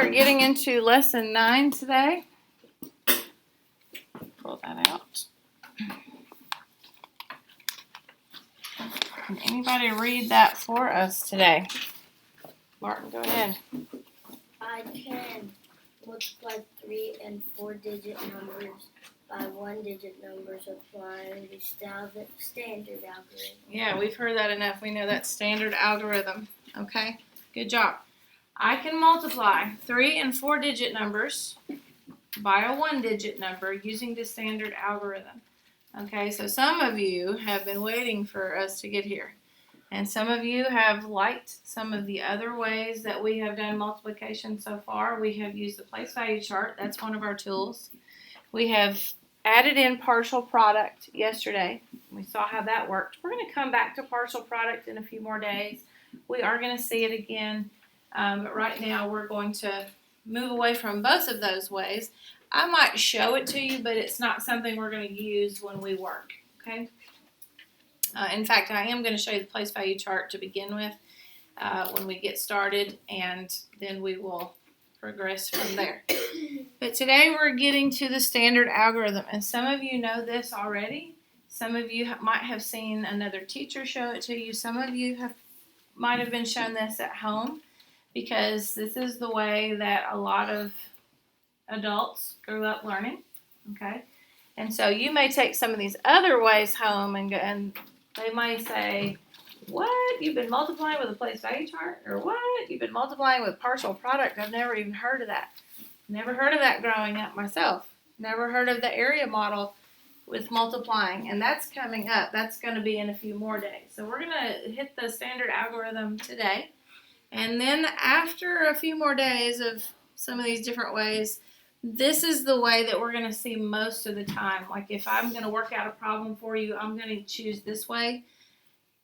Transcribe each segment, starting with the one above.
are getting into lesson 9 today. Pull that out. Can anybody read that for us today? Martin, go ahead. I can multiply 3 and 4 digit numbers by 1 digit numbers applying the standard algorithm. Yeah, we've heard that enough. We know that standard algorithm. Okay, good job. I can multiply 3 and 4 digit numbers by a 1 digit number using the standard algorithm. Okay, so some of you have been waiting for us to get here. And some of you have liked some of the other ways that we have done multiplication so far. We have used the place value chart. That's one of our tools. We have added in partial product yesterday. We saw how that worked. We're going to come back to partial product in a few more days. We are going to see it again. But right now we're going to move away from both of those ways. I might show it to you, but it's not something we're going to use when we work. Okay? In fact, I am going to show you the place value chart to begin with when we get started, and then we will progress from there. But today we're getting to the standard algorithm, and some of you know this already. Some of you might have seen another teacher show it to you. Some of you might have been shown this at home, because this is the way that a lot of adults grew up learning. Okay, and so you may take some of these other ways home and they might say, what? You've been multiplying with a place value chart? Or what? You've been multiplying with partial product? I've never even heard of that. Never heard of that growing up myself. Never heard of the area model with multiplying. And that's coming up. That's going to be in a few more days. So we're going to hit the standard algorithm today. And then after a few more days of some of these different ways, this is the way that we're going to see most of the time. Like if I'm going to work out a problem for you, I'm going to choose this way.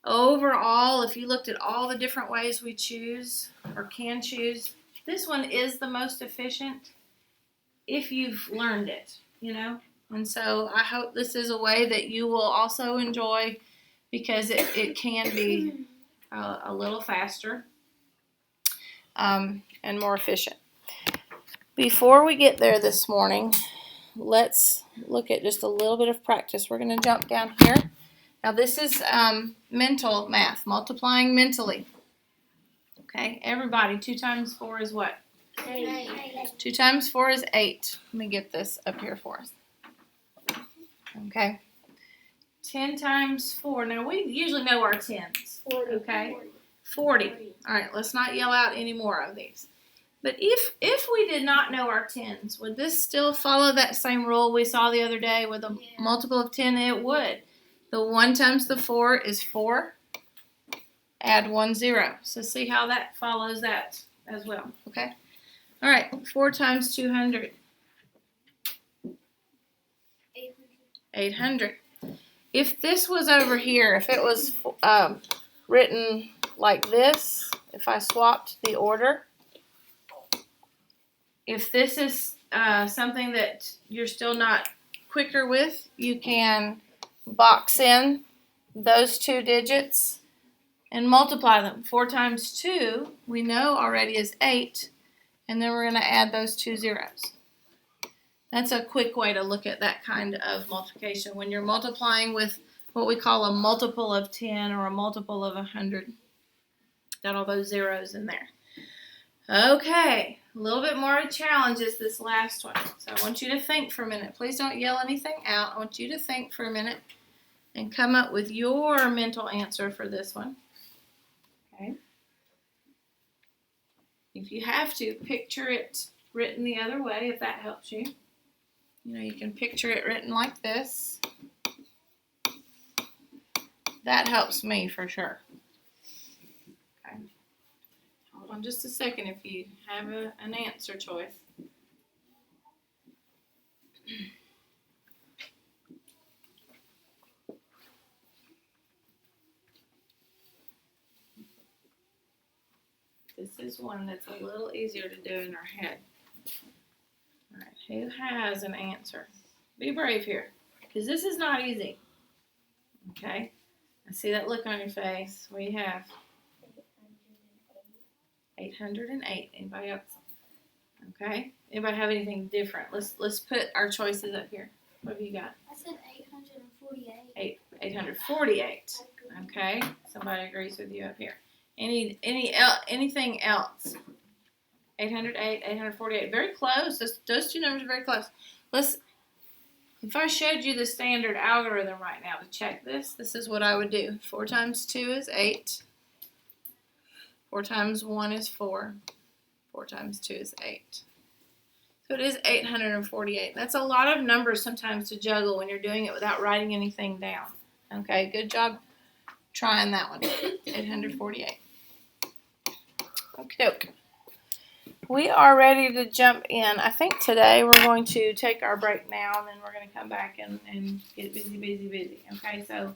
Overall, if you looked at all the different ways we choose or can choose, this one is the most efficient if you've learned it, you know. And so I hope this is a way that you will also enjoy, because it can be a little faster and more efficient. Before we get there this morning, let's look at just a little bit of practice. We're going to jump down here. Now this is mental math, multiplying mentally. Okay, everybody, 2 times 4 is what? 8. 2 times 4 is 8. Let me get this up here for us. Okay. 10 times 4. Now we usually know our tens. 40. Okay. 40. All right, let's not yell out any more of these. But if we did not know our tens, would this still follow that same rule we saw the other day with a multiple of 10? It would. The 1 times the 4 is 4. Add 1 0. So see how that follows that as well. Okay. All right. 4 times 200. 800. If this was over here, if it was written like this, if I swapped the order, if this is something that you're still not quicker with, you can box in those 2 digits and multiply them. 4 times 2, we know already, is 8, and then we're going to add those 2 zeros. That's a quick way to look at that kind of multiplication when you're multiplying with what we call a multiple of 10 or a multiple of 100. Got all those zeros in there. Okay, a little bit more challenges this last one. So I want you to think for a minute. Please don't yell anything out. I want you to think for a minute and come up with your mental answer for this one. Okay. If you have to, picture it written the other way, if that helps you. You know, you can picture it written like this. That helps me for sure. Okay. Hold on just a second if you have an answer choice. This is one that's a little easier to do in our head. All right, who has an answer? Be brave here, because this is not easy. Okay, I see that look on your face. What do you have? 808. Anybody else? Okay. Anybody have anything different? Let's put our choices up here. What have you got? I said 848. 848. Okay. Somebody agrees with you up here. Anything else? 808, 848. Very close. Those two numbers are very close. If I showed you the standard algorithm right now to check this is what I would do. 4 times 2 is 8. 4 times 1 is 4. 4 times 2 is 8. So it is 848. That's a lot of numbers sometimes to juggle when you're doing it without writing anything down. Okay, good job trying that one. 848. Okay. We are ready to jump in. I think today we're going to take our break now and then we're going to come back and get busy. Okay, so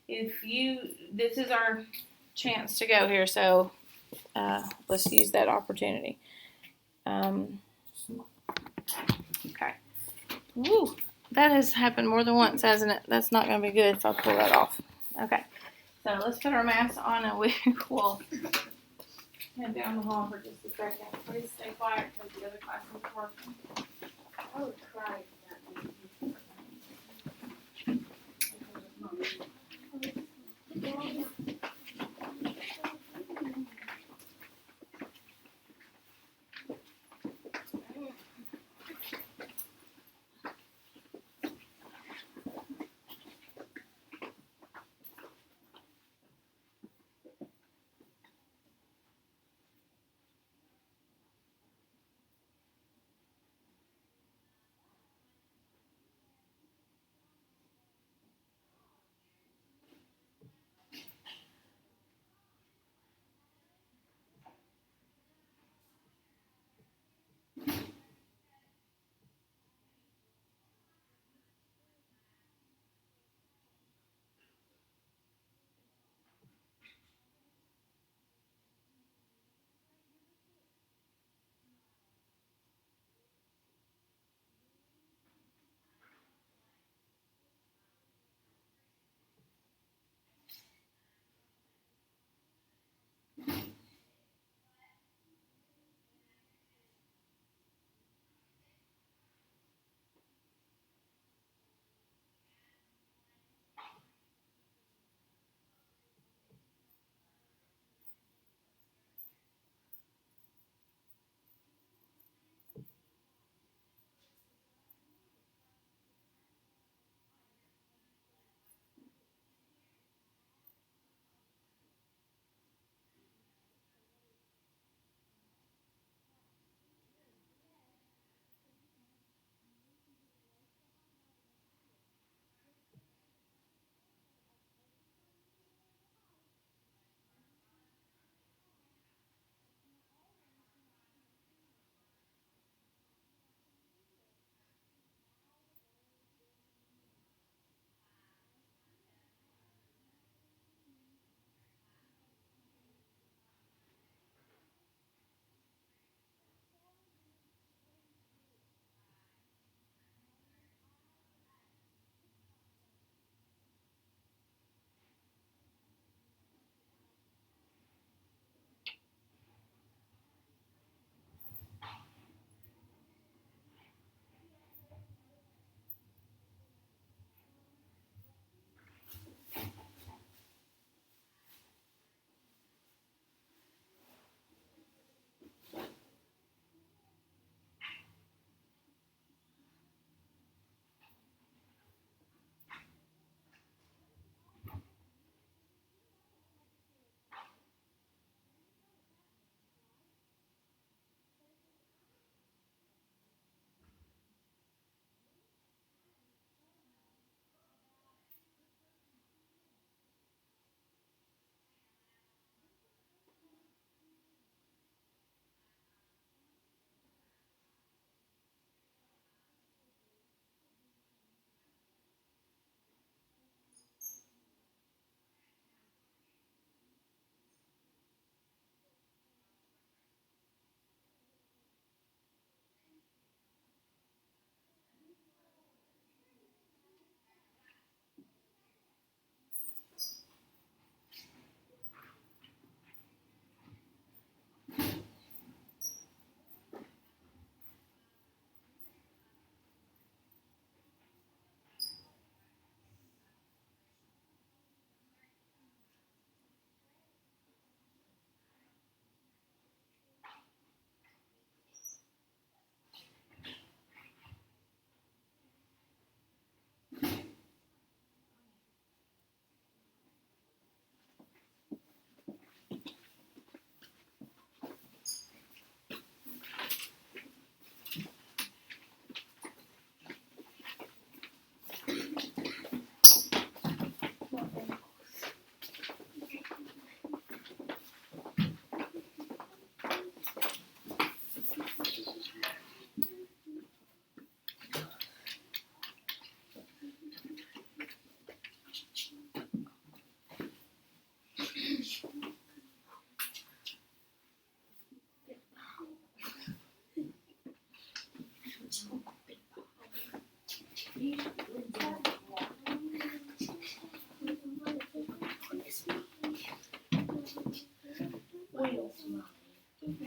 this is our chance to go here, so let's use that opportunity. Okay. Woo, that has happened more than once, hasn't it? That's not going to be good if I pull that off. Okay, so let's put our masks on and we will head down the hall for just a second. Please stay quiet because the other class is working. I would cry if that.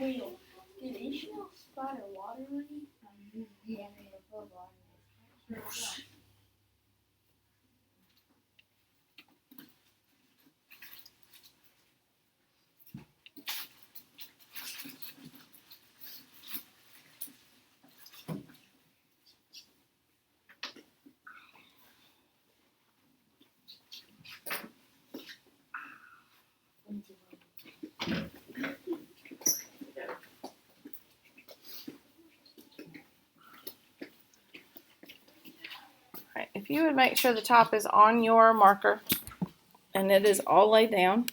Wait, did Ishmael spot a water lily? Yeah. Right, if you would make sure the top is on your marker and it is all laid down.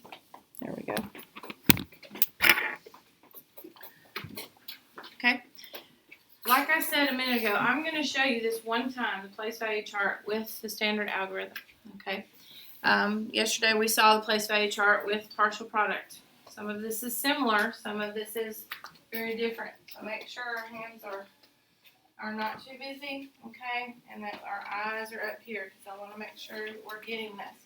There we go. Okay. Like I said a minute ago, I'm going to show you this one time, the place value chart with the standard algorithm. Okay. Yesterday we saw the place value chart with partial product. Some of this is similar, some of this is very different. So make sure our hands are not too busy, okay, and that our eyes are up here because I want to make sure that we're getting this.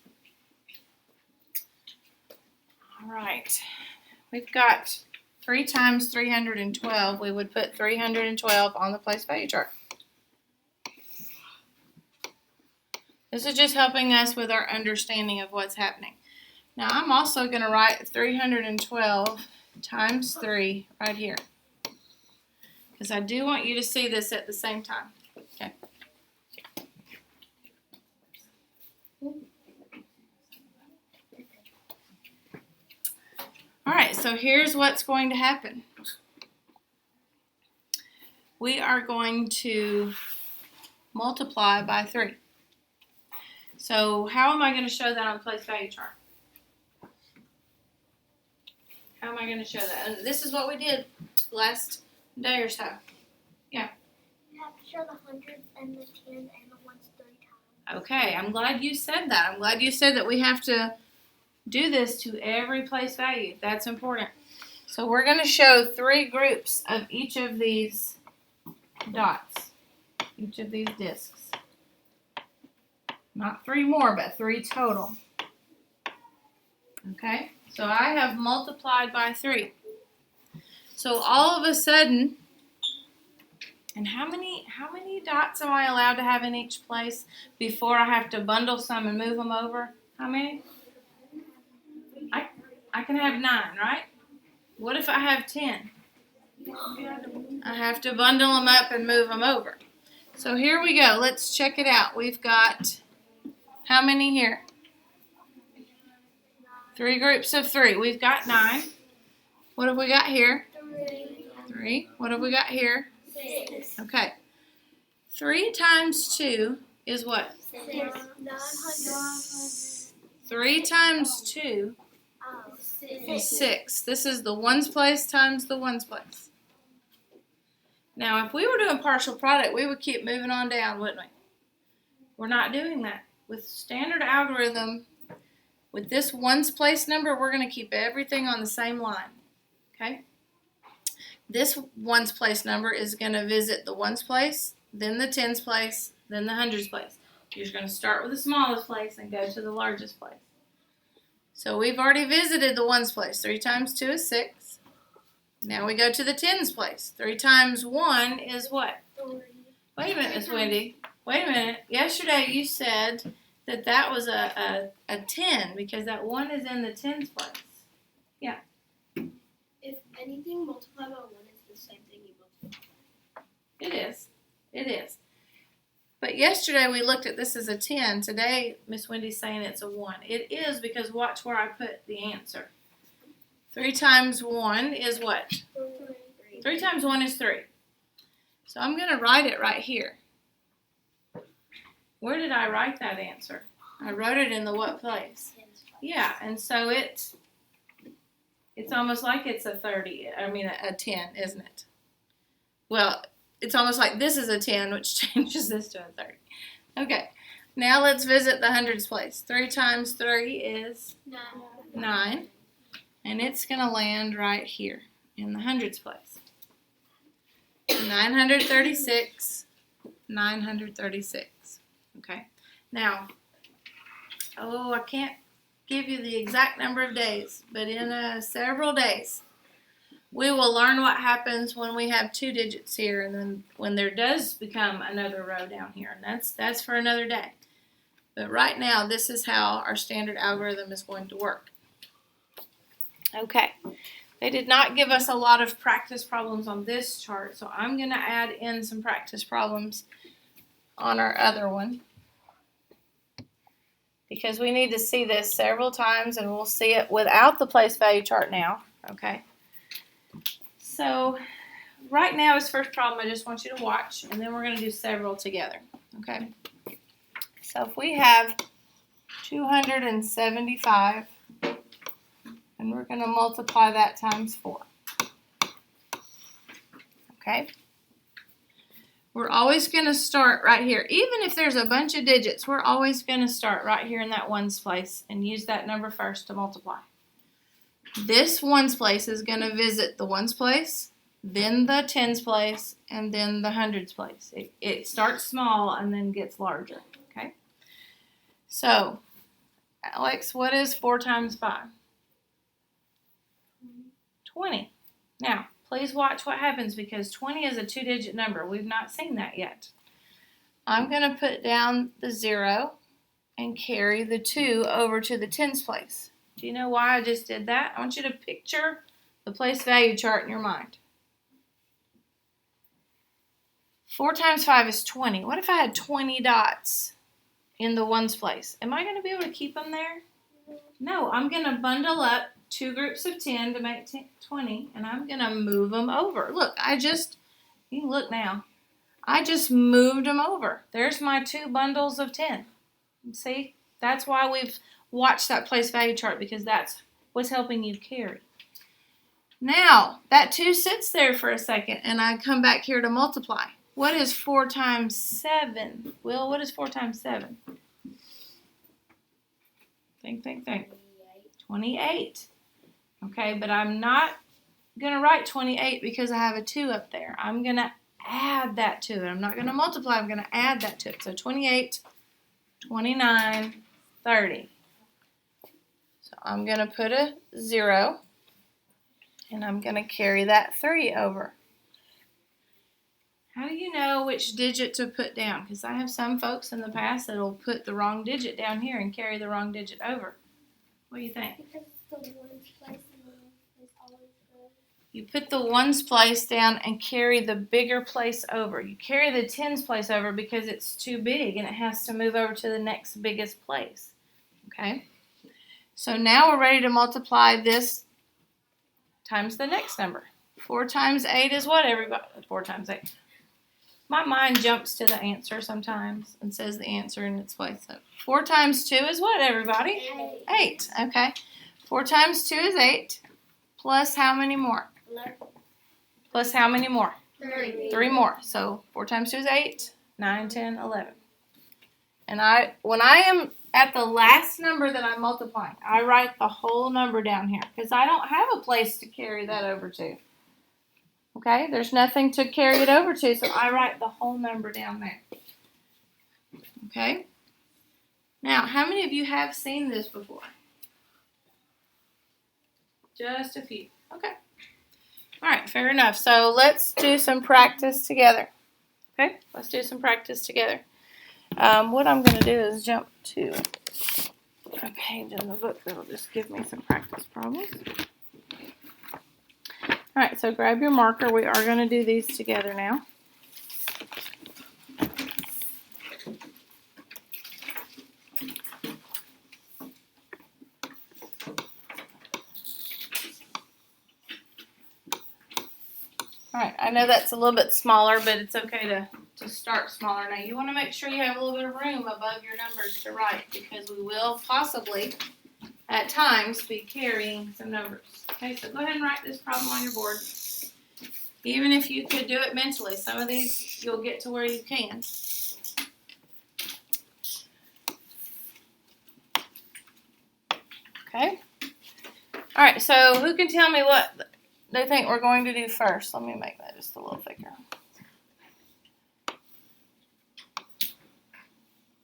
All right, we've got 3 times 312. We would put 312 on the place value chart. This is just helping us with our understanding of what's happening. Now I'm also going to write 312 times 3 right here, because I do want you to see this at the same time. Okay. All right, so here's what's going to happen. We are going to multiply by 3. So how am I going to show that on the place value chart? How am I going to show that? And this is what we did last day or so. Yeah. You have to show the hundreds and the 10 and the ones 3 times. Okay, I'm glad you said that. I'm glad you said that we have to do this to every place value. That's important. So we're going to show 3 groups of each of these dots, each of these discs. Not 3 more, but 3 total. Okay, so I have multiplied by 3. So all of a sudden, and how many dots am I allowed to have in each place before I have to bundle some and move them over? How many? I can have 9, right? What if I have 10? I have to bundle them up and move them over. So here we go. Let's check it out. We've got how many here? 3 groups of 3. We've got 9. What have we got here? 3. What have we got here? 6. Okay. 3 times 2 is what? 6. 3 times 2 is 6. This is the ones place times the ones place. Now, if we were doing partial product, we would keep moving on down, wouldn't we? We're not doing that. With standard algorithm, with this ones place number, we're going to keep everything on the same line. Okay? This ones place number is going to visit the ones place, then the tens place, then the hundreds place. You're just going to start with the smallest place and go to the largest place. So we've already visited the ones place. 3 times 2 is 6. Now we go to the tens place. 3 times 1 is what? 3. Wait a minute, Miss Wendy. Wait a minute. Yesterday you said that was a 10 because that 1 is in the tens place. Yeah. If anything, multiply by 1 is the same thing you multiply. It is. It is. But yesterday we looked at this as a 10. Today, Miss Wendy's saying it's a 1. It is because watch where I put the answer. 3 times 1 is what? 3. 3 times 1 is 3. So I'm going to write it right here. Where did I write that answer? I wrote it in the what place? Yeah, and so it's almost like it's a 30. I mean a 10, isn't it? Well, it's almost like this is a 10, which changes this to a 30. Okay, now let's visit the hundreds place. 3 times 3 is 9. And it's going to land right here in the hundreds place. 936, 936. Okay, now, I can't give you the exact number of days, but in several days, we will learn what happens when we have 2 digits here and then when there does become another row down here. And that's for another day. But right now, this is how our standard algorithm is going to work. Okay. They did not give us a lot of practice problems on this chart, so I'm going to add in some practice problems on our other one, because we need to see this several times, and we'll see it without the place value chart now. Okay. So right now, this first problem, I just want you to watch, and then we're going to do several together. Okay. So if we have 275, and we're going to multiply that times 4. Okay. We're always going to start right here. Even if there's a bunch of digits, we're always going to start right here in that ones place and use that number first to multiply. This ones place is going to visit the ones place, then the tens place, and then the hundreds place. It starts small and then gets larger. Okay. So, Alex, what is 4 times 5? 20. Now, please watch what happens because 20 is a 2-digit number. We've not seen that yet. I'm going to put down the 0 and carry the 2 over to the tens place. Do you know why I just did that? I want you to picture the place value chart in your mind. 4 times 5 is 20. What if I had 20 dots in the ones place? Am I going to be able to keep them there? No, I'm going to bundle up 2 groups of 10 to make 20, and I'm going to move them over. Look, you can look now. I just moved them over. There's my 2 bundles of 10. See, that's why we've watched that place value chart, because that's what's helping you carry. Now, that 2 sits there for a second, and I come back here to multiply. What is 4 times 7? Will, what is 4 times 7? Think. 28. Okay, but I'm not going to write 28 because I have a 2 up there. I'm going to add that to it. I'm not going to multiply. I'm going to add that to it. So 28, 29, 30. So I'm going to put a 0, and I'm going to carry that 3 over. How do you know which digit to put down? Because I have some folks in the past that will put the wrong digit down here and carry the wrong digit over. What do you think? Because the ones place is always good. You put the ones place down and carry the bigger place over. You carry the tens place over because it's too big and it has to move over to the next biggest place. Okay? So now we're ready to multiply this times the next number. 4 times 8 is what, everybody? 4 times 8. My mind jumps to the answer sometimes and says the answer in its place. So 4 times 2 is what, everybody? 8. Okay. 4 times 2 is 8. Plus how many more? Plus how many more? 3 more. So 4 times 2 is 8. 9, 10, 11. And when I am at the last number that I'm multiplying, I write the whole number down here because I don't have a place to carry that over to. Okay, there's nothing to carry it over to, so I write the whole number down there. Okay? Now, how many of you have seen this before? Just a few. Okay. All right, fair enough. So let's do some practice together. Okay, let's do some practice together. What I'm going to do is jump to a page in the book that'll just give me some practice problems. All right, so grab your marker. We are going to do these together now. All right, I know that's a little bit smaller, but it's okay to start smaller. Now, you want to make sure you have a little bit of room above your numbers to write because we will possibly, at times, be carrying some numbers. Okay, so go ahead and write this problem on your board. Even if you could do it mentally, some of these you'll get to where you can. Okay. All right, so who can tell me what they think we're going to do first? Let me make that just a little thicker.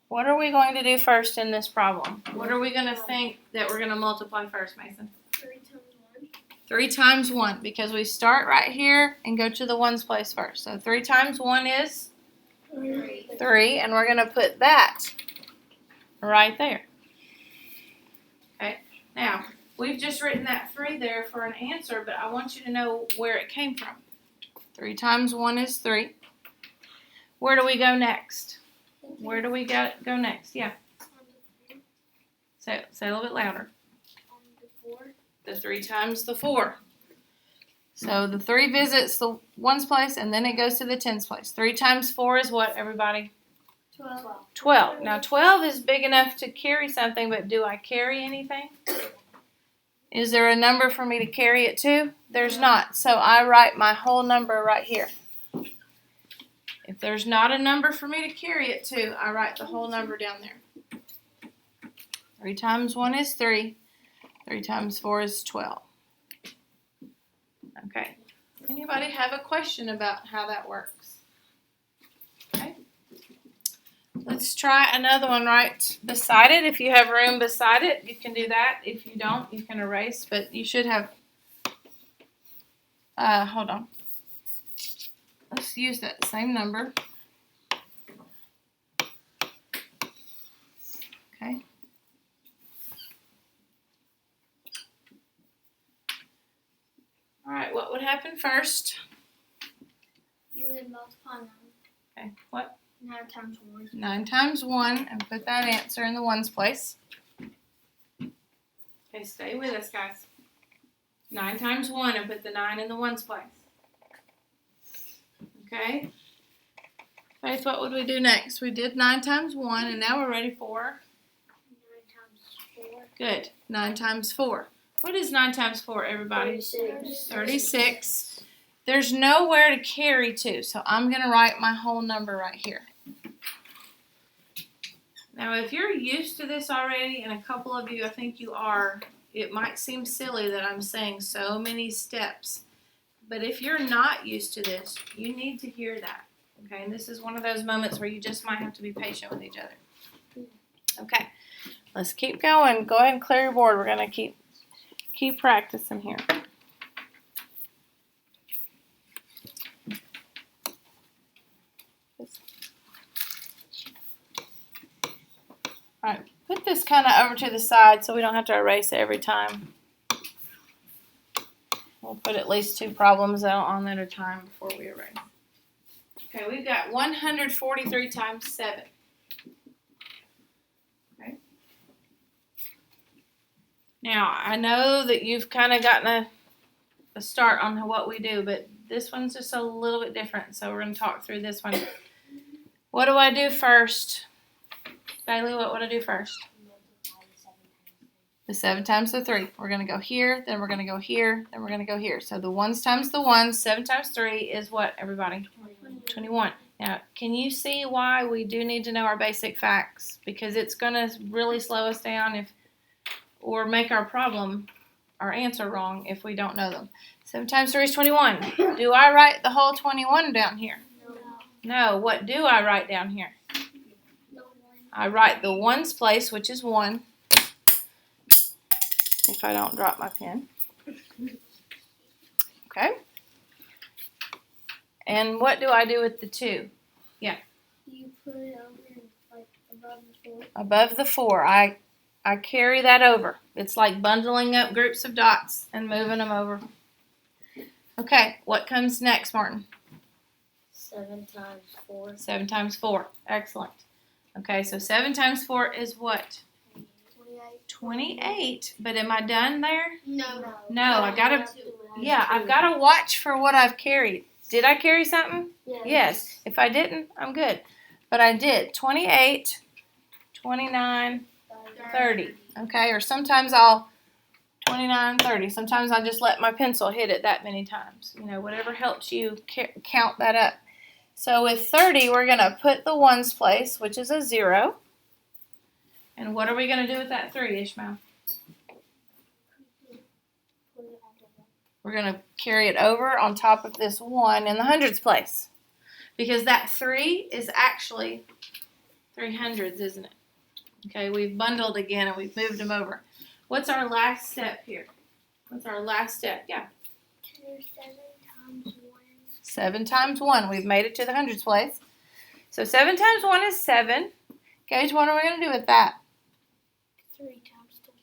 What are we going to do first in this problem? What are we going to think that we're going to multiply first, Mason? 3 times 1. 3 times 1, because we start right here and go to the ones place first. So 3 times 1 is 3, and we're going to put that right there. Okay, now we've just written that 3 there for an answer, but I want you to know where it came from. 3 times 1 is 3. Where do we go next? Where do we go next? Yeah. Say a little bit louder. The 3 times the 4. So the 3 visits the ones place, and then it goes to the tens place. 3 times 4 is what, everybody? 12. Now 12 is big enough to carry something, but do I carry anything? Is there a number for me to carry it to? There's not. So I write my whole number right here. If there's not a number for me to carry it to, I write the whole number down there. 3 times 1 is 3. 3 times 4 is 12. Okay. Anybody have a question about how that works? Okay. Let's try another one right beside it. If you have room beside it, you can do that. If you don't, you can erase, but you should have, hold on. Let's use that same number. Okay. All right, what would happen first? You would multiply 9. Okay, what? 9 times 1. 9 times 1, and put that answer in the ones place. Okay, stay with us, guys. 9 times 1, and put the 9 in the ones place. Okay. Faith, what would we do next? We did 9 times 1, and now we're ready for? 9 times 4. Good. 9 times 4. What is 9 times 4, everybody? 36. 36. There's nowhere to carry to, so I'm going to write my whole number right here. Now, if you're used to this already, and a couple of you, I think you are, it might seem silly that I'm saying so many steps. But if you're not used to this, you need to hear that. Okay, and this is one of those moments where you just might have to be patient with each other. Okay, let's keep going. Go ahead and clear your board. We're going to keep practicing here. All right, put this kind of over to the side so we don't have to erase it every time. We'll put at least 2 problems out on at a time before we erase. Okay, we've got 143 times 7. Okay. Now, I know that you've kind of gotten a start on what we do, but this one's just a little bit different, so we're going to talk through this one. What do I do first? Bailey, what would I do first? The 7 times the 3. We're going to go here, then we're going to go here, then we're going to go here. So the 1s times the 1s, 7 times 3 is what, everybody? 21. Now, can you see why we do need to know our basic facts? Because it's going to really slow us down or make our answer wrong if we don't know them. 7 times 3 is 21. Do I write the whole 21 down here? No. What do I write down here? I write the ones place, which is 1. If I don't drop my pen. Okay. And what do I do with the 2? Yeah. You put it over like above the 4. Above the 4. I carry that over. It's like bundling up groups of dots and moving them over. Okay, what comes next, Martin? 7 times 4. 7 times 4. Excellent. Okay, so 7 times 4 is what? 28. But am I done there? No. No, I've got to watch for what I've carried. Did I carry something? Yes. If I didn't, I'm good. But I did. 28, 29, 30. Okay, or sometimes 29, 30. Sometimes I just let my pencil hit it that many times. You know, whatever helps you count that up. So with 30, we're going to put the ones place, which is a 0. And what are we going to do with that 3, Ishmael? We're going to carry it over on top of this 1 in the hundreds place. Because that 3 is actually 3 hundreds, isn't it? Okay, we've bundled again and we've moved them over. What's our last step here? What's our last step? Yeah. 7 times 1. 7 times 1. We've made it to the hundreds place. So 7 times 1 is 7. Gage, what are we going to do with that? 3 times 1.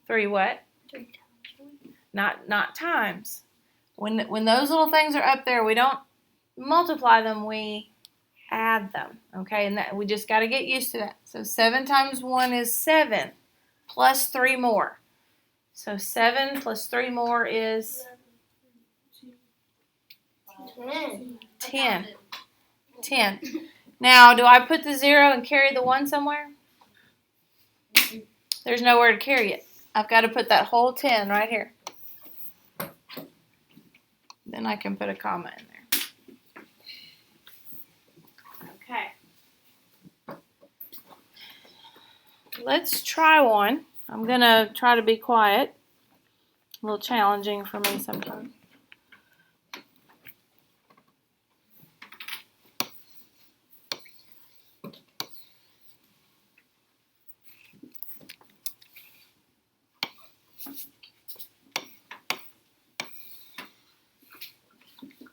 3 what? 3 times 1. Not times. When those little things are up there, we don't multiply them, we add them. Okay, and that we just got to get used to that. So 7 times 1 is 7 plus 3 more. So 7 plus 3 more is 10. 10. Now, do I put the 0 and carry the 1 somewhere? There's nowhere to carry it. I've got to put that whole 10 right here. Then I can put a comma in there. Okay. Let's try one. I'm going to try to be quiet. A little challenging for me sometimes.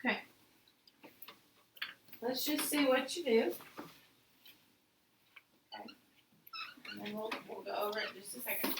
Okay. Let's just see what you do. Okay. And then we'll go over it in just a second.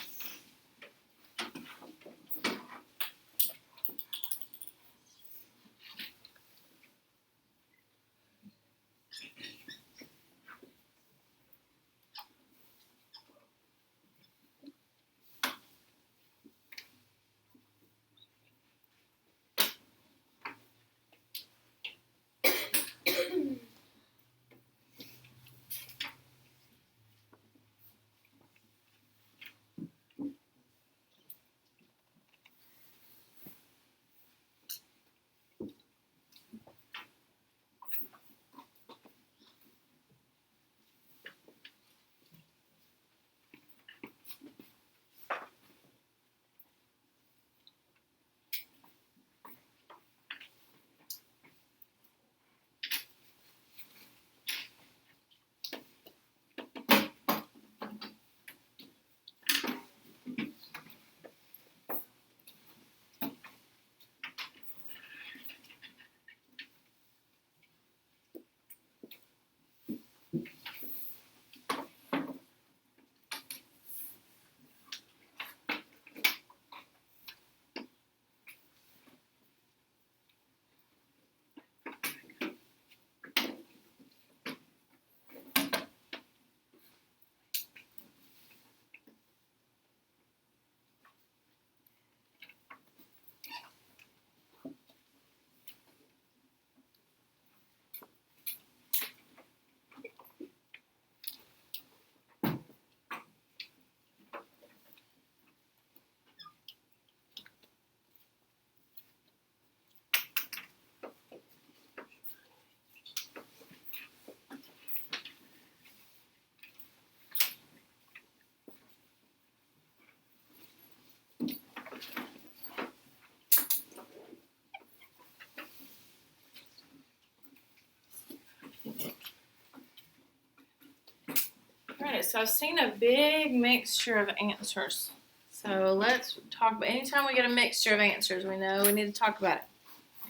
Alright, so I've seen a big mixture of answers. So let's talk about, anytime we get a mixture of answers, we know we need to talk about it.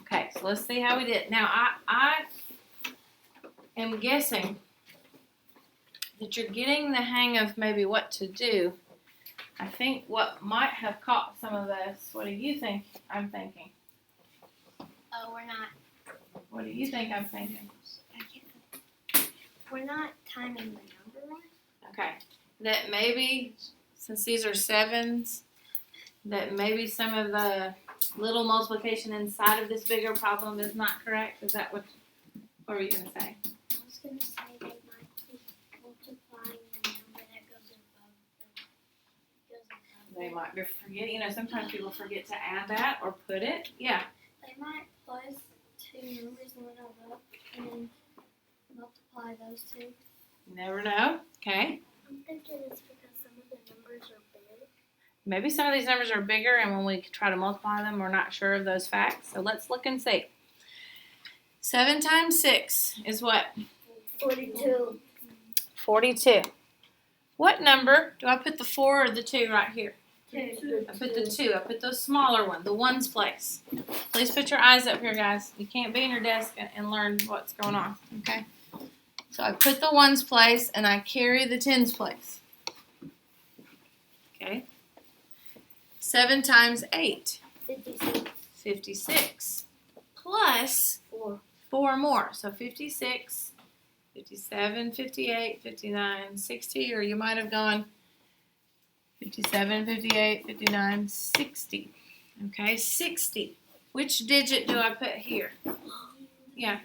Okay, so let's see how we did. Now, I am guessing that you're getting the hang of maybe what to do. I think what might have caught some of this, what do you think I'm thinking? Oh, we're not. What do you think I'm thinking? We're not timing the number right. Okay, that maybe, since these are 7s, that maybe some of the little multiplication inside of this bigger problem is not correct? Is that what were you going to say? I was going to say they might be multiplying the number that goes above They might be forgetting, sometimes people forget to add that or put it. Yeah. They might place 2 numbers one above and then multiply those 2. You never know. Okay. I'm thinking it's because some of the numbers are big. Maybe some of these numbers are bigger, and when we try to multiply them, we're not sure of those facts. So let's look and see. 7 times 6 is what? 42. 42. What number, do I put the 4 or the 2 right here? Two. I put the 2. I put the smaller one, the ones place. Please put your eyes up here, guys. You can't be in your desk and learn what's going on, okay? So I put the ones place and I carry the tens place. Okay. 7 times 8. 56. 56. Plus 4 more. So 56, 57, 58, 59, 60, or you might have gone 57, 58, 59, 60. Okay, 60. Which digit do I put here? Yeah,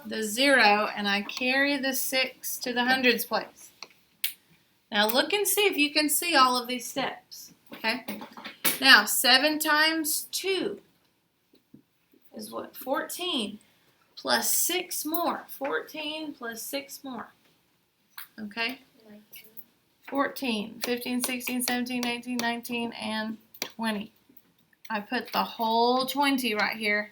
the 0, and I carry the 6 to the hundreds place. Now look and see if you can see all of these steps. Okay, now 7 times 2 is what? 14. Plus 6 more. 14 plus 6 more. Okay? 14, 15, 16, 17, 18, 19, and 20. I put the whole 20 right here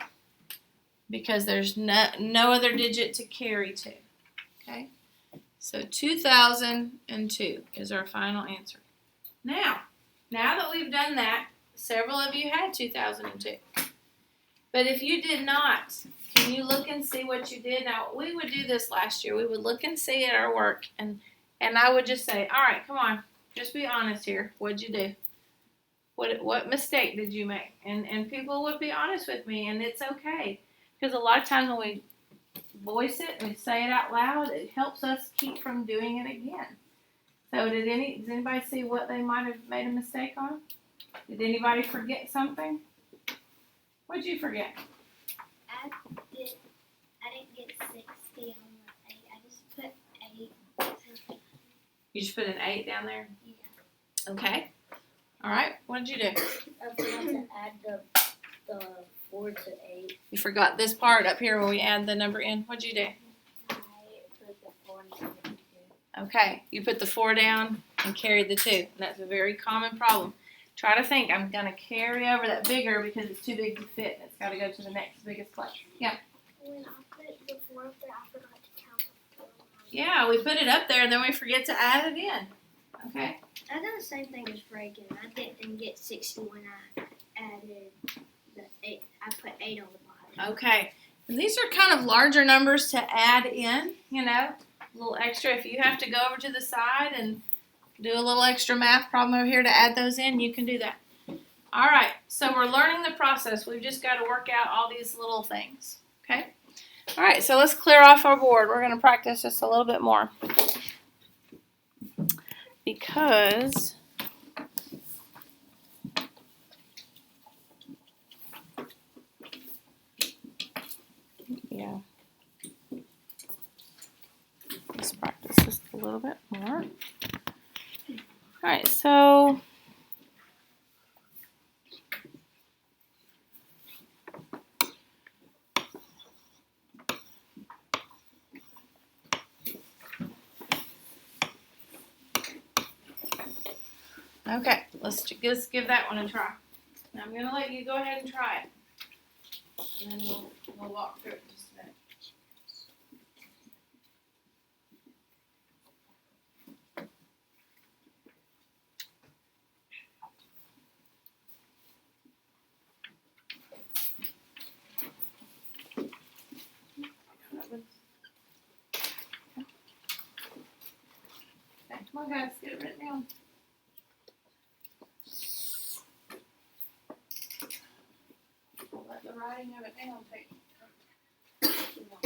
because there's no other digit to carry to. Okay? So 2002 is our final answer. Now that we've done that, several of you had 2002. But if you did not, can you look and see what you did? Now, we would do this last year. We would look and see at our work, and I would just say, all right, come on, just be honest here. What'd you do? What mistake did you make? And people would be honest with me, and it's okay. Because a lot of times when we voice it and we say it out loud, it helps us keep from doing it again. So does anybody see what they might have made a mistake on? Did anybody forget something? What'd you forget? I didn't get 60 on my 8. I just put 8. You just put an 8 down there? Yeah. Okay. All right. What did you do? I forgot to add the 4 to 8. You forgot this part up here where we add the number in. What'd you do? I put the 4 and 2. Okay. You put the 4 down and carried the 2. And that's a very common problem. Try to think, I'm going to carry over that bigger because it's too big to fit. It's got to go to the next biggest place. Yeah. When I put the 4 up there, I forgot to count the 4. Yeah, we put it up there and then we forget to add it in. Okay. I done the same thing as Reagan. I didn't get 60 when I added the 8. I put 8 on the bottom. Okay. And these are kind of larger numbers to add in, a little extra. If you have to go over to the side and do a little extra math problem over here to add those in, you can do that. All right, so we're learning the process. We've just got to work out all these little things, okay? All right, so let's clear off our board. We're going to practice just a little bit more because let's practice just a little bit more. All right, so okay, let's just give that one a try. Now I'm going to let you go ahead and try it, and then we'll walk through it in just a minute. Okay, come on guys, get it written down. Let the writing of it down take too long.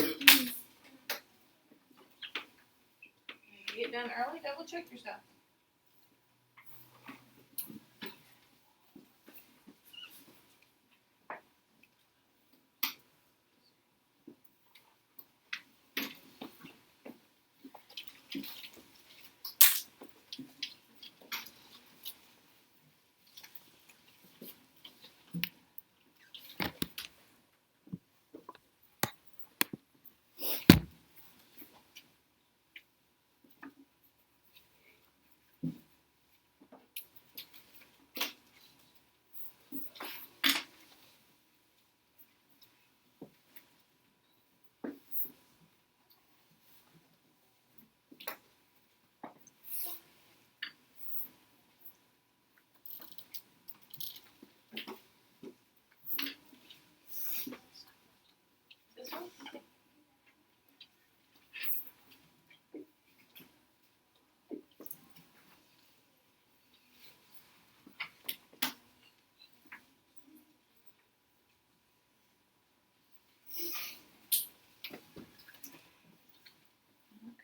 If you get done early, double check yourself.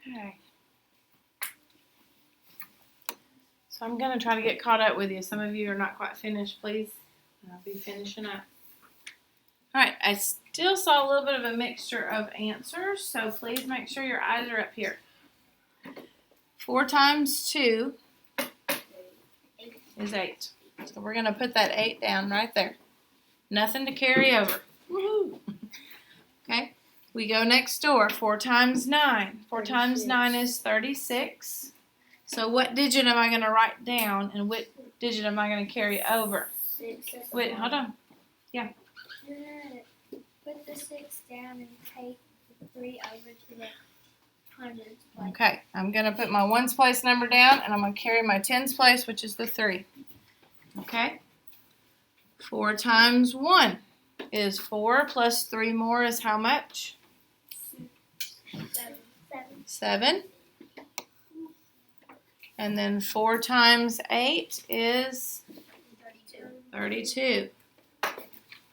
Okay. So I'm going to try to get caught up with you. Some of you are not quite finished, please. I'll be finishing up. All right, I still saw a little bit of a mixture of answers, so please make sure your eyes are up here. 4 times 2 is 8. So we're going to put that 8 down right there. Nothing to carry over. Woohoo! Okay, we go next door. 4 times 9. 4 times 9 is 36. So what digit am I going to write down, and what digit am I going to carry over? 6. Wait, hold on. You're gonna put the 6 down and take the 3 over to the hundreds place. Okay, I'm going to put my ones place number down, and I'm going to carry my tens place, which is the 3. Okay? 4 times 1 is 4, plus 3 more is how much? 7. And then 4 times 8 is 32.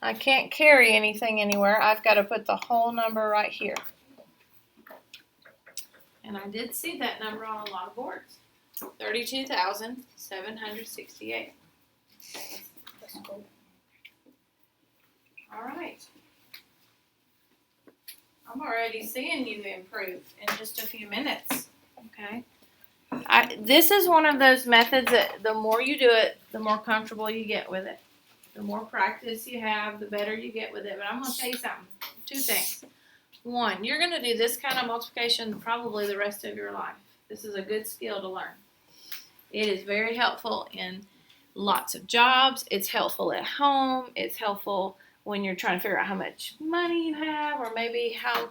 I can't carry anything anywhere. I've got to put the whole number right here. And I did see that number on a lot of boards. 32,768. All right. I'm already seeing you improve in just a few minutes. Okay. This is one of those methods that the more you do it, the more comfortable you get with it. The more practice you have, the better you get with it. But I'm going to tell you something. 2 things. 1, you're going to do this kind of multiplication probably the rest of your life. This is a good skill to learn. It is very helpful in lots of jobs. It's helpful at home. It's helpful when you're trying to figure out how much money you have, or maybe how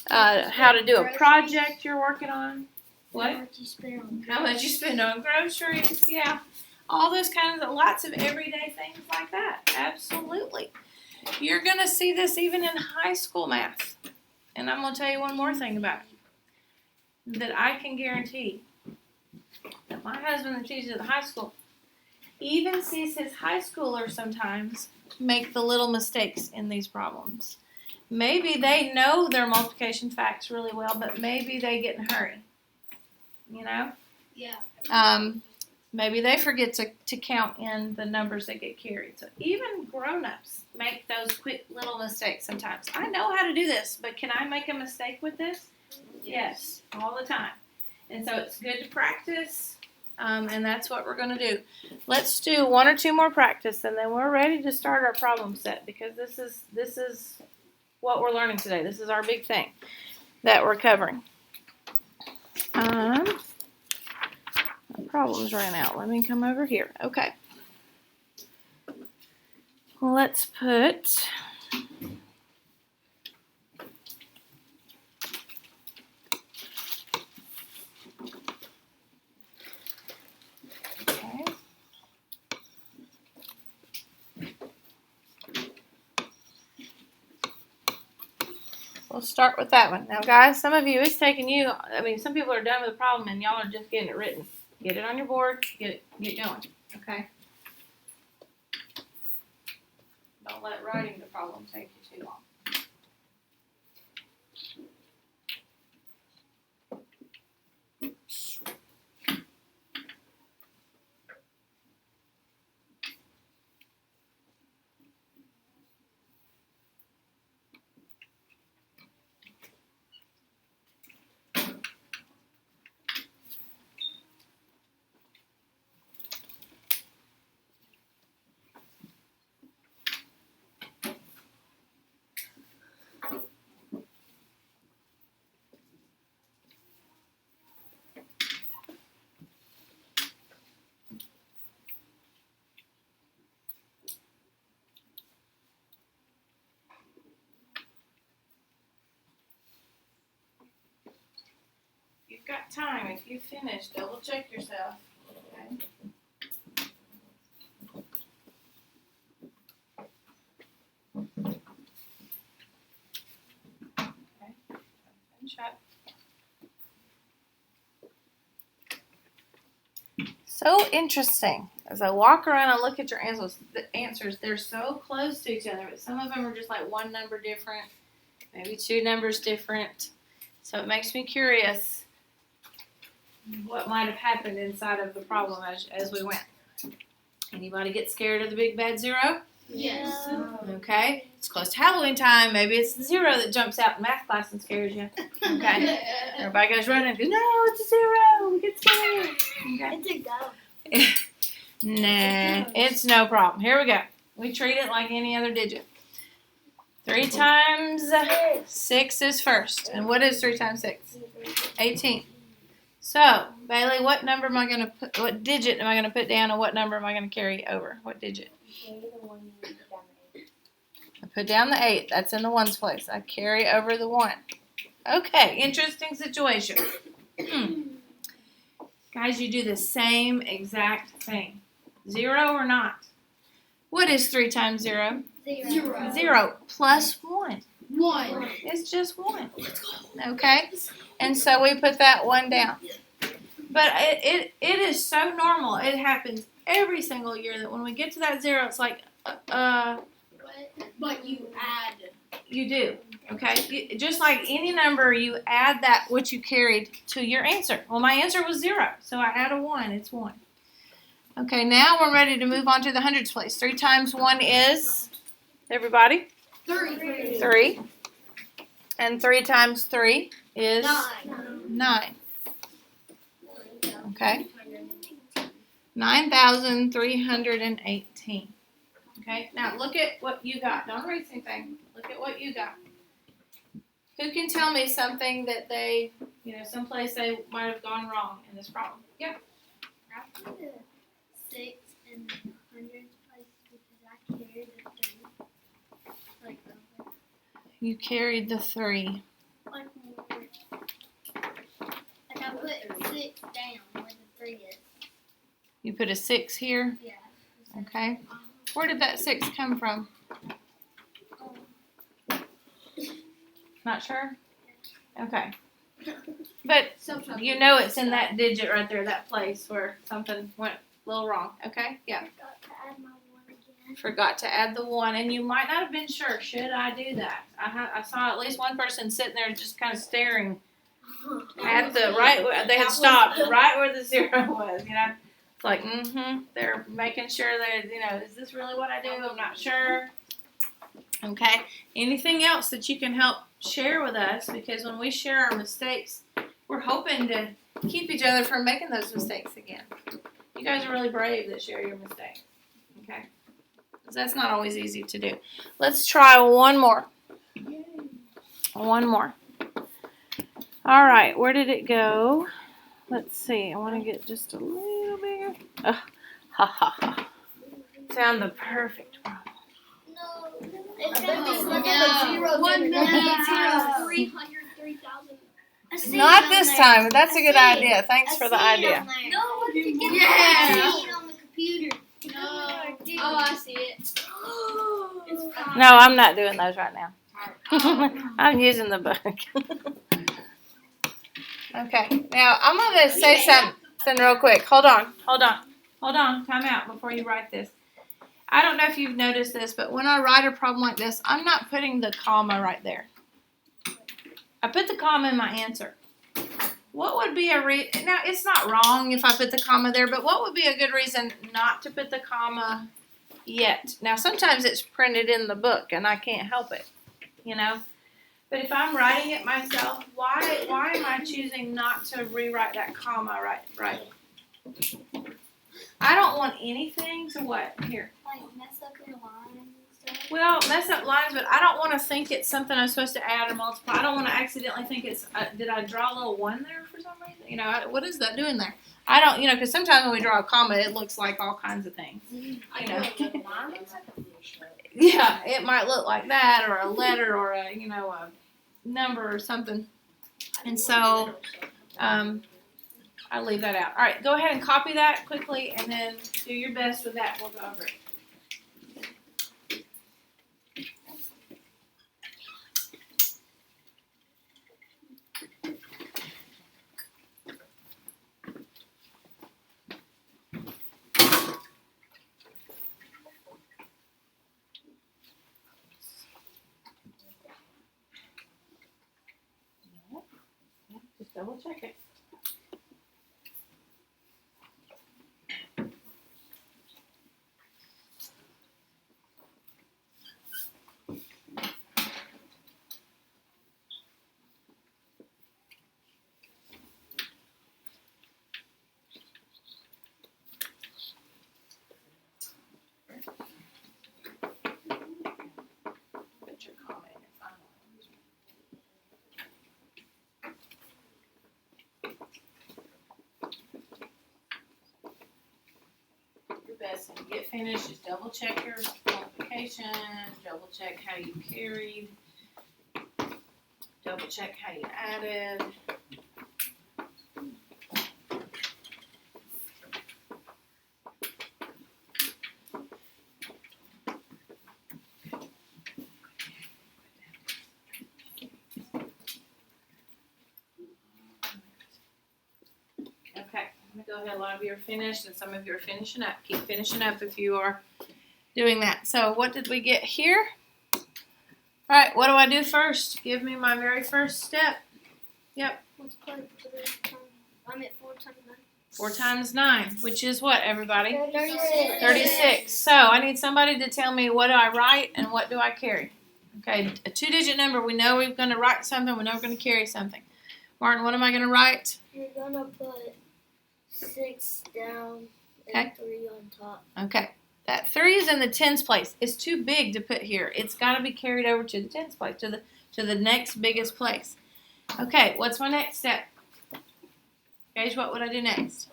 to do a project you're working on. What? How much you spend on groceries, yeah. All those kinds of, lots of everyday things like that. Absolutely. You're going to see this even in high school math. And I'm going to tell you one more thing about it. That I can guarantee that my husband that teaches at high school even sees his high schoolers sometimes make the little mistakes in these problems. Maybe they know their multiplication facts really well, but maybe they get in a hurry. You know? Yeah. Maybe they forget to count in the numbers that get carried. So even grown-ups make those quick little mistakes sometimes. I know how to do this, but can I make a mistake with this? Yes, all the time. And so it's good to practice, and that's what we're going to do. Let's do 1 or 2 more practice, and then we're ready to start our problem set, because this is what we're learning today. This is our big thing that we're covering. My problems ran out. Let me come over here. Okay. Well, let's put okay. We'll start with that one. Now, guys, some of you, it's taking you, some people are done with the problem and y'all are just getting it written. Get it on your board, get going, okay? Don't let writing the problem take you too long. You've got time. If you finish, double check yourself. Okay. Okay. Finish up. So interesting. As I walk around and look at your answers, they're so close to each other, but some of them are just like 1 number different, maybe 2 numbers different. So it makes me curious. what might have happened inside of the problem as we went. Anybody get scared of the big bad zero? Yes. Okay. It's close to Halloween time. Maybe it's the zero that jumps out in math class and scares you. Okay. Everybody goes running and goes, no, it's a zero. We get scared. Okay. It's a go. Nah, it's no problem. Here we go. We treat it like any other digit. 3 times 6 is first. And what is 3 times 6? 18. So, Bailey, what number am I going to put, what digit am I going to put down and what number am I going to carry over? What digit? I put down the 8. That's in the ones place. I carry over the 1. Okay, interesting situation. Guys, you do the same exact thing. 0 or not? What is 3 times 0? 0. 0 plus 1. 1. It's just 1. Okay? And so we put that 1 down. But it is so normal. It happens every single year that when we get to that 0, it's like, But you add. You do. Okay? Just like any number, you add that which you carried to your answer. Well, my answer was 0. So I add a 1. It's 1. Okay, now we're ready to move on to the hundreds place. 3 times 1 is, everybody? 3. 3. And 3 times 3 is 9. Okay. 9,318. Okay, now look at what you got. Don't erase anything. Look at what you got. Who can tell me something that they, someplace they might have gone wrong in this problem? Yeah. I put a 6 in the hundreds place because I carried the 3. Like over. You carried the 3. Like I put 6 down where the 3 is. You put a 6 here. Yeah. Okay. Where did that 6 come from? Not sure? Okay. But you know it's in that digit right there, that place where something went a little wrong. Okay? Yeah. Forgot to add my 1 again. Forgot to add the 1, and you might not have been sure. Should I do that? I saw at least one person sitting there just kind of staring at the right. They had stopped right where the 0 was. It's like they're making sure that is this really what I do? I'm not sure. Okay. Anything else that you can help share with us? Because when we share our mistakes, we're hoping to keep each other from making those mistakes again. You guys are really brave that share your mistakes. Okay. Because that's not always easy to do. Let's try one more. One more. All right. Where did it go? Let's see. I want to get just a little bigger. Ha ha ha. Found the perfect one. No. It's going to be No. 1,303,000. Not this time, but that's a good idea. Thanks for the idea. No, what did you get? Yeah. On the computer. No. Oh, I see it. It's No, I'm not doing those right now. I'm using the book. Okay, now I'm going to say something real quick. Hold on. Time out before you write this. I don't know if you've noticed this, but when I write a problem like this, I'm not putting the comma right there. I put the comma in my answer. What would be now, it's not wrong if I put the comma there, but what would be a good reason not to put the comma yet? Now, sometimes it's printed in the book, and I can't help it, But if I'm writing it myself, why am I choosing not to rewrite that comma right? I don't want anything to what? Here. Like mess up your lines and stuff. Well, mess up lines, but I don't want to think it's something I'm supposed to add or multiply. I don't want to accidentally think it's, did I draw a little 1 there for some reason? What is that doing there? I don't, because sometimes when we draw a comma, it looks like all kinds of things. Yeah, it might look like that, or a letter, or a number or something. And so, I leave that out. All right, go ahead and copy that quickly, and then do your best with that. We'll go over it. Just double check it. this and you get finished, just double check your multiplication, double check how you carried, double check how you added. Okay, I'm gonna go ahead. A lot of you are finished and some of you are finishing up. Keep finishing up if you are doing that. So what did we get here? All right, what do I do first? Give me my very first step. Yep. Let's put 3 times. I'm at 4 times 9. 4 times 9, which is what, everybody? 36. 36. So I need somebody to tell me what do I write and what do I carry. Okay, a 2-digit number. We know we're going to write something. We know we're going to carry something. Martin, what am I going to write? You're gonna put 6 down Okay. and 3 on top. Okay. That 3 is in the tens place. It's too big to put here. It's got to be carried over to the tens place, to the next biggest place. Okay, what's my next step? Gage, what would I do next?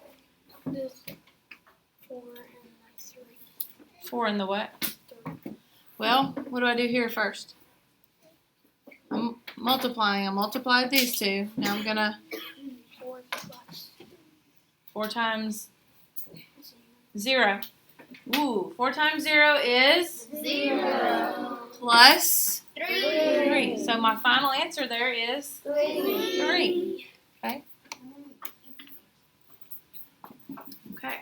Do 4 and 3. 4 in the what? Well, what do I do here first? I'm multiplying. I multiplied these two. Now I'm gonna 4 plus 4 times 0. 0. Ooh, 4 times 0 is 0. plus 3. 3. So my final answer there is 3. Okay. Okay.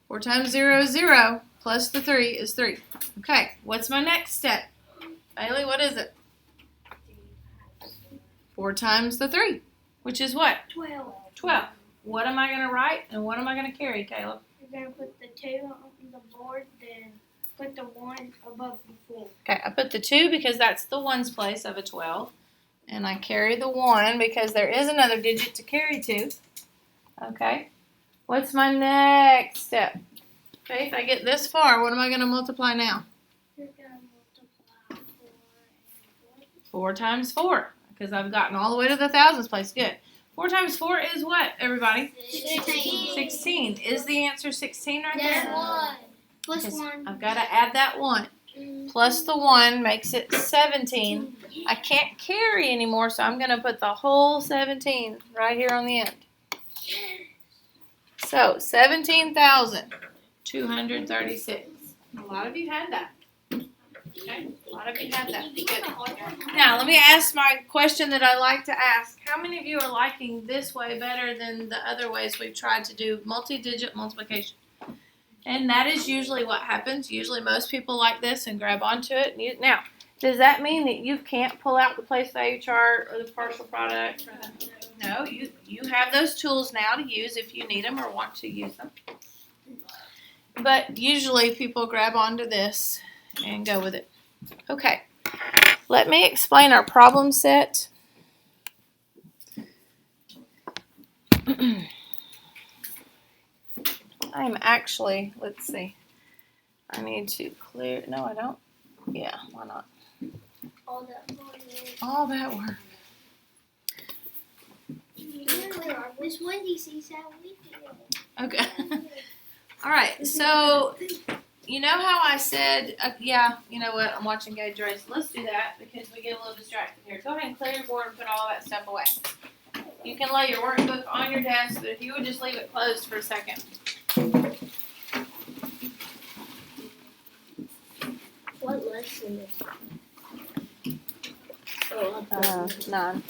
4 times 0 is 0. Plus the 3 is 3. Okay, what's my next step? Bailey, what is it? 4 times the 3, which is what? 12. 12. What am I going to write and what am I going to carry, Caleb? You're gonna put the 2 on the board, then put the 1 above the 4. Okay, I put the 2 because that's the ones place of a 12. And I carry the 1 because there is another digit to carry to. Okay. What's my next step? Okay, if I get this far, what am I going to multiply now? You're gonna multiply 4 and 4 times 4. Because I've gotten all the way to the thousands place. Good. 4 times 4 is what, everybody? 16. 16. Is the answer 16 right There's there? 1. Plus Because 1. I've got to add that 1. Plus the 1 makes it 17. I can't carry anymore, so I'm going to put the whole 17 right here on the end. So, 17,236. A lot of you had that. Okay, a lot of you had that. Good. Now, let me ask my question that I like to ask. How many of you are liking this way better than the other ways we've tried to do multi-digit multiplication? And that is usually what happens. Usually most people like this and grab onto it. Now, does that mean that you can't pull out the place value chart or the partial product? No, you have those tools now to use if you need them or want to use them. But usually people grab onto this and go with it. Okay, let me explain our problem set. I'm actually, let's see, I need to clear, no I don't, yeah, why not? All that work. All that work. Miss Wendy sees how we do it. Okay. All right, so you know how I said, yeah, you know what, I'm watching Gage race. Let's do that because we get a little distracted here. Go ahead and clear your board and put all that stuff away. You can lay your workbook on your desk, but if you would just leave it closed for a second. What lesson is it? Oh, I've done it. 9.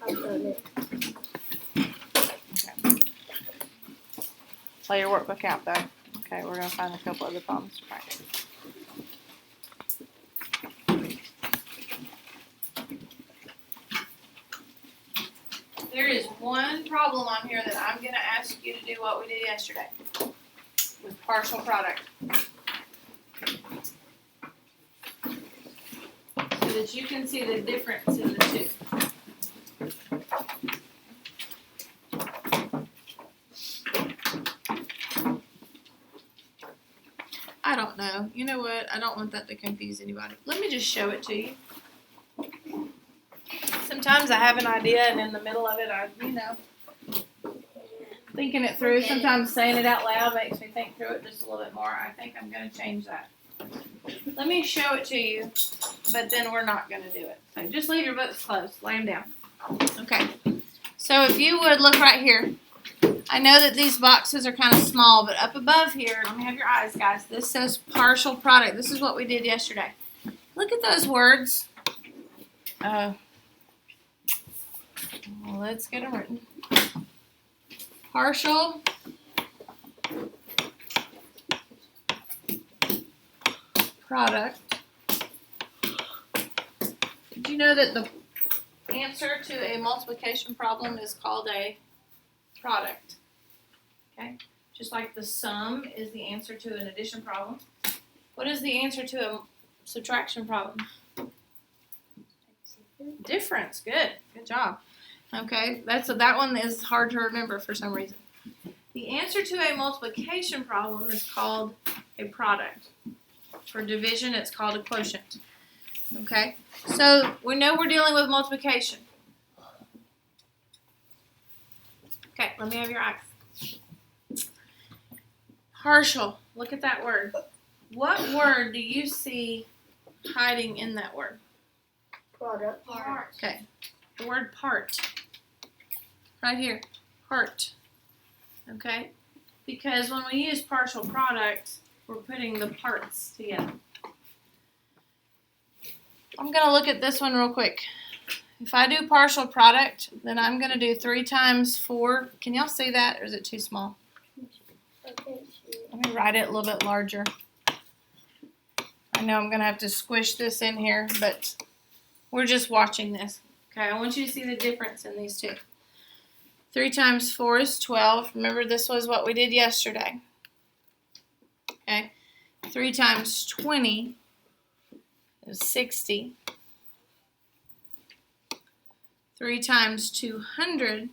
I've done it. Lay your workbook out though. Okay, we're going to find a couple other problems to practice. There is one problem on here that I'm going to ask you to do what we did yesterday with partial product. So that you can see the difference in the two. I don't know. You know what? I don't want that to confuse anybody. Let me just show it to you. Sometimes I have an idea and in the middle of it thinking it through. Sometimes saying it out loud makes me think through it just a little bit more. I think I'm going to change that. Let me show it to you, but then we're not going to do it. So just leave your books closed. Lay them down. Okay. So if you would look right here. I know that these boxes are kind of small, but up above here, let me have your eyes, guys. This says partial product. This is what we did yesterday. Look at those words. Well, let's get them written. Partial product. Did you know that the answer to a multiplication problem is called a product? Okay, just like the sum is the answer to an addition problem. What is the answer to a subtraction problem? Difference. Good job. Okay, that one is hard to remember for some reason. The answer to a multiplication problem is called a product. For division, it's called a quotient. Okay, so we know we're dealing with multiplication. Okay, let me have your eyes. Partial. Look at that word. What word do you see hiding in that word? Product. Part. Okay, the word part. Right here, part. Okay, because when we use partial product, we're putting the parts together. I'm going to look at this one real quick. If I do partial product, then I'm going to do 3 times 4. Can y'all see that, or is it too small? Okay. Let me write it a little bit larger. I know I'm going to have to squish this in here, but we're just watching this. Okay, I want you to see the difference in these two. 3 times 4 is 12. Remember, this was what we did yesterday. Okay, 3 times 20 is 60. 3 times 200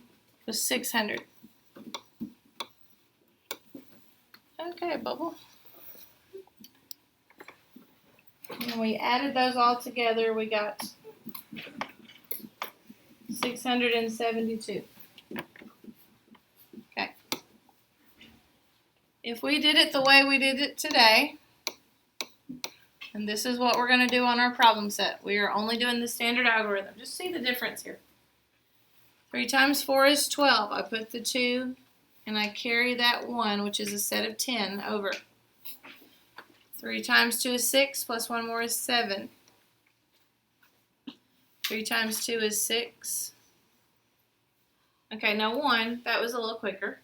is 600. Okay, Bubble. And we added those all together. We got 672. Okay. If we did it the way we did it today, and this is what we're going to do on our problem set. We are only doing the standard algorithm. Just see the difference here. 3 times 4 is 12. I put the 2 and I carry that 1, which is a set of 10, over. 3 times 2 is 6, plus 1 more is 7. 3 times 2 is 6. Okay, now 1, that was a little quicker.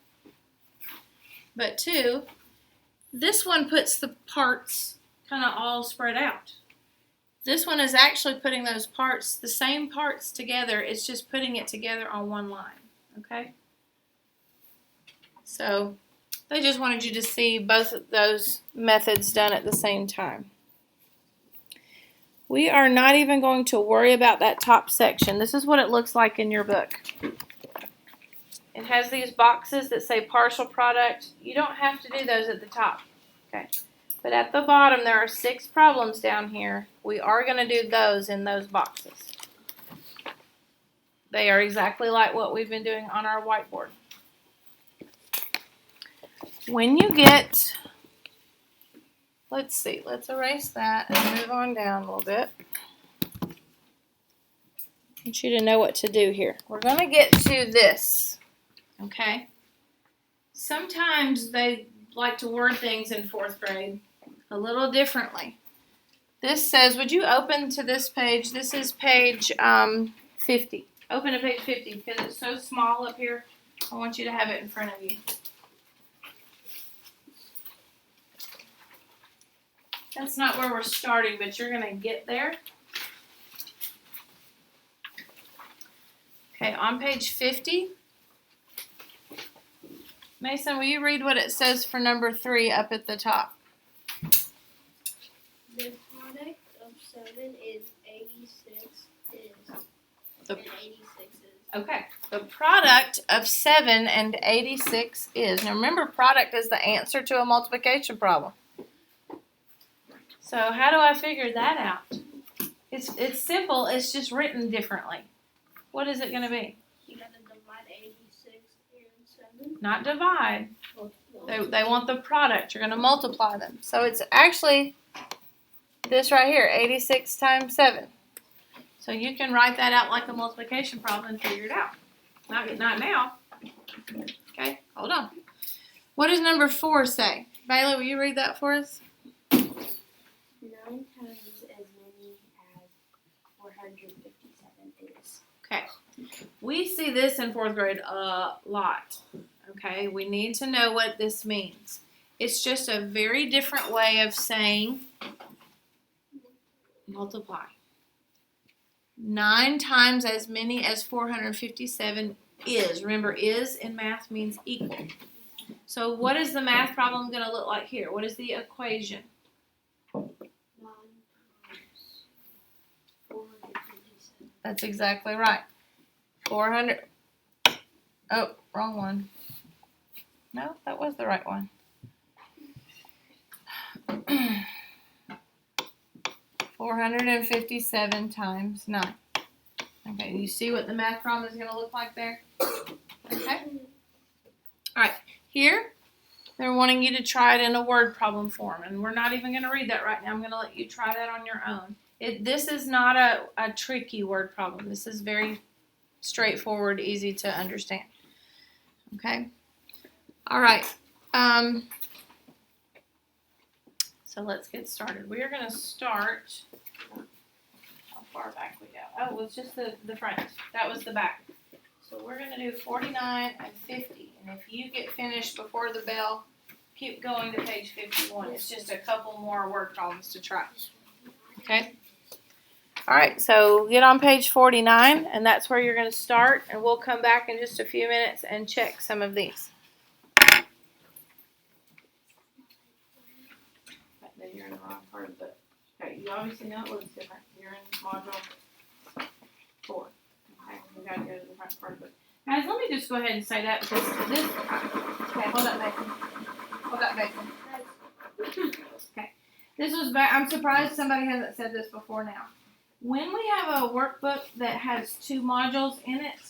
But 2, this one puts the parts kind of all spread out. This one is actually putting those parts, the same parts together. It's just putting it together on one line. Okay? So they just wanted you to see both of those methods done at the same time. We are not even going to worry about that top section. This is what it looks like in your book. It has these boxes that say partial product. You don't have to do those at the top. Okay. But at the bottom, there are 6 problems down here. We are going to do those in those boxes. They are exactly like what we've been doing on our whiteboard. When you get, let's see, let's erase that and move on down a little bit. I want you to know what to do here. We're going to get to this, okay? Sometimes they like to word things in 4th grade a little differently. This says, would you open to this page? This is page 50. Open to page 50 because it's so small up here. I want you to have it in front of you. That's not where we're starting, but you're going to get there. Okay, on page 50. Mason, will you read what it says for number 3 up at the top? The product of 7 is 86 The- and 86 is. Okay, the product of 7 and 86 is. Now remember, product is the answer to a multiplication problem. So how do I figure that out? It's simple, it's just written differently. What is it going to be? You gotta divide 86 and 7. not divide. Multiply. They want the product. You're going to multiply them. So it's actually this right here, 86 times 7. So you can write that out like a multiplication problem and figure it out. Not now. Okay, hold on. What does number 4 say? Bailey, will you read that for us? 9 times as many as 457 is. Okay. We see this in 4th grade a lot. Okay, we need to know what this means. It's just a very different way of saying multiply. 9 times as many as 457 is. Remember, is in math means equal. So what is the math problem going to look like here? What is the equation? 9 times 457. That's exactly right. 400. Oh, wrong one. No, that was the right one. 457 times 9. Okay, you see what the math problem is going to look like there? Okay. All right, here they're wanting you to try it in a word problem form, and we're not even going to read that right now. I'm going to let you try that on your own. This is not a tricky word problem. This is very straightforward, easy to understand. Okay. All right. So let's get started. We are going to start. How far back we go? Oh, it was just the front. That was the back. So we're going to do 49 and 50. And if you get finished before the bell, keep going to page 51. It's just a couple more word problems to try. Okay? All right, so get on page 49, and that's where you're going to start. And we'll come back in just a few minutes and check some of these. Then you're in the wrong part of the book. Okay, you obviously know it looks different. You're in module 4. Okay, we got to go to the front part of the book. Guys, let me just go ahead and say that because this. Okay, hold up, Mason. Hold up, Mason. Okay, this was back. I'm surprised somebody hasn't said this before now. When we have a workbook that has 2 modules in it,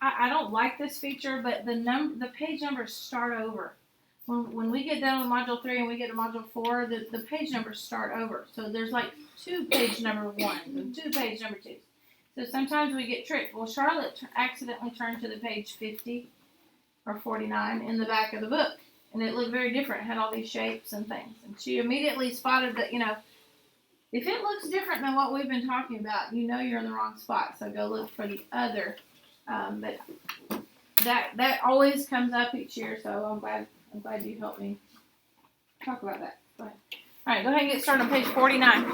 I don't like this feature, but the page numbers start over. When we get done with module 3 and we get to module 4, the page numbers start over. So there's like 2 page number 1s and 2 page number 2s. So sometimes we get tricked. Well, Charlotte accidentally turned to the page 50 or 49 in the back of the book. And it looked very different. It had all these shapes and things. And she immediately spotted that, if it looks different than what we've been talking about, you know you're in the wrong spot. So go look for the other. But that always comes up each year. So I'm glad you helped me talk about that. Go ahead. All right, go ahead and get started on page 49.